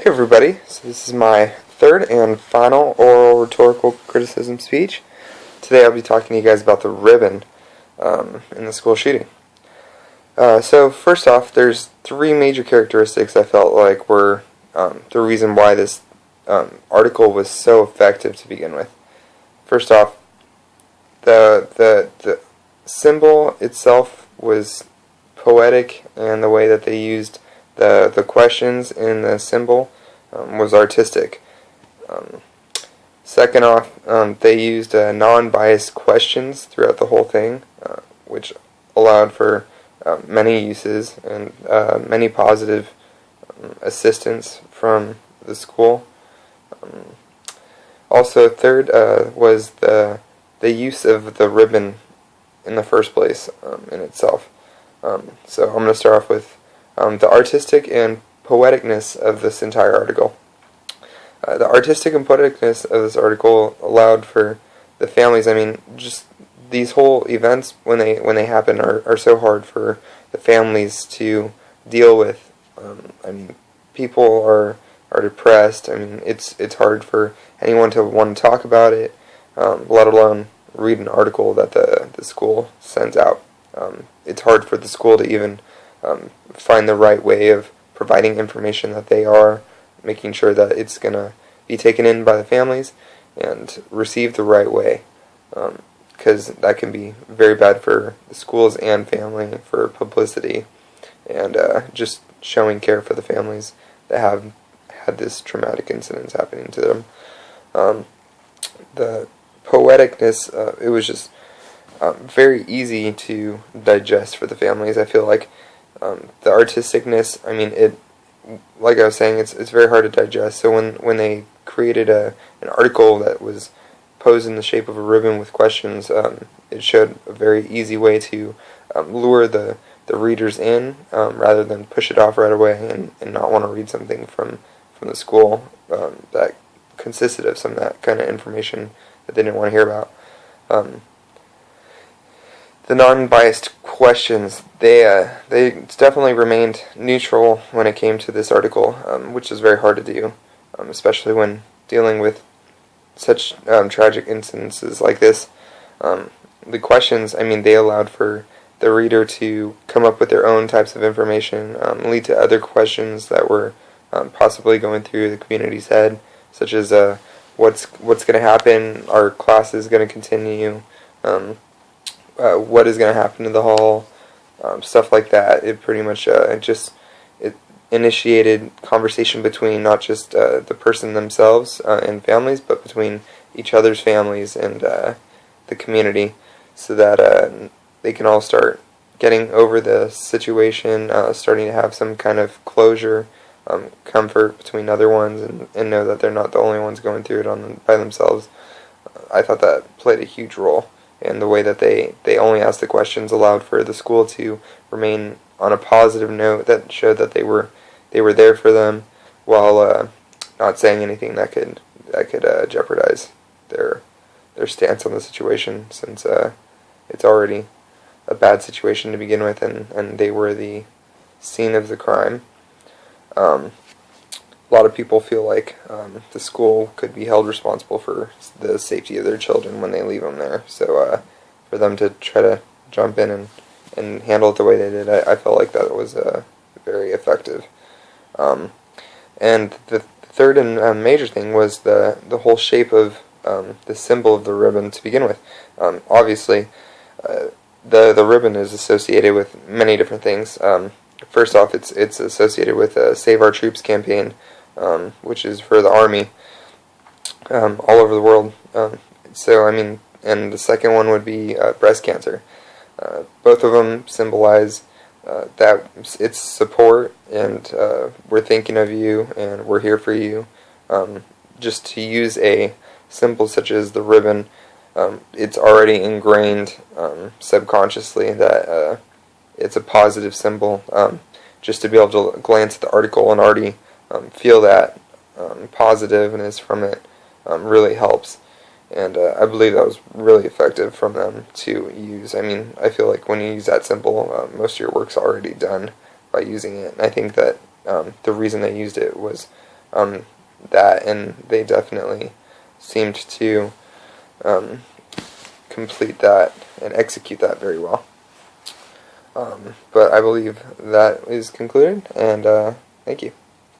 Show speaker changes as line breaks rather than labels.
everybody, so this is my third and final oral rhetorical criticism speech. Today I'll be talking to you guys about the ribbon in the school shooting. So first off, there's three major characteristics I felt like were the reason why this article was so effective to begin with. First off, the symbol itself was poetic, and the way that they used the questions in the symbol was artistic. Second off, they used non-biased questions throughout the whole thing, which allowed for many uses and many positive assistance from the school. Also, third was the use of the ribbon in the first place in itself. So I'm going to start off with the artistic and poeticness of this entire article. The artistic and poeticness of this article allowed for the families. I mean, just these whole events when they happen are so hard for the families to deal with. I mean, people are depressed. I mean, it's hard for anyone to want to talk about it, let alone read an article that the school sends out. It's hard for the school to even find the right way of providing information that they are making sure that it's going to be taken in by the families and received the right way, because that can be very bad for the schools and family for publicity and just showing care for the families that have had this traumatic incidents happening to them. The poeticness, it was just very easy to digest for the families. I feel like the artisticness, I mean, like I was saying, it's very hard to digest. So when they created an article that was posed in the shape of a ribbon with questions, it showed a very easy way to lure the readers in, rather than push it off right away and not want to read something from the school that consisted of some of that kind of information that they didn't want to hear about. The non-biased questions, they definitely remained neutral when it came to this article, which is very hard to do, especially when dealing with such tragic incidences like this. The questions, I mean, they allowed for the reader to come up with their own types of information, lead to other questions that were possibly going through the community's head, such as what's going to happen, our class is going to continue, what is going to happen to the hall, stuff like that. It pretty much it initiated conversation between not just the person themselves and families, but between each other's families and the community, so that they can all start getting over the situation, starting to have some kind of closure, comfort between other ones, and know that they're not the only ones going through it by themselves. I thought that played a huge role. And the way that they only asked the questions allowed for the school to remain on a positive note that showed that they were there for them, while not saying anything that could jeopardize their stance on the situation, since it's already a bad situation to begin with, and they were the scene of the crime. A lot of people feel like the school could be held responsible for the safety of their children when they leave them there. So for them to try to jump in and handle it the way they did, I felt like that was very effective. And the third and major thing was the whole shape of the symbol of the ribbon to begin with. Obviously, the ribbon is associated with many different things. First off, it's associated with a Save Our Troops campaign, which is for the Army all over the world. So, I mean, and the second one would be breast cancer. Both of them symbolize that it's support, and we're thinking of you, and we're here for you. Just to use a symbol such as the ribbon, it's already ingrained subconsciously that it's a positive symbol. Just to be able to glance at the article and already feel that positiveness from it really helps. And I believe that was really effective from them to use. I mean, I feel like when you use that symbol, most of your work's already done by using it. And I think that the reason they used it was that, and they definitely seemed to complete that and execute that very well. But I believe that is concluded, and thank you.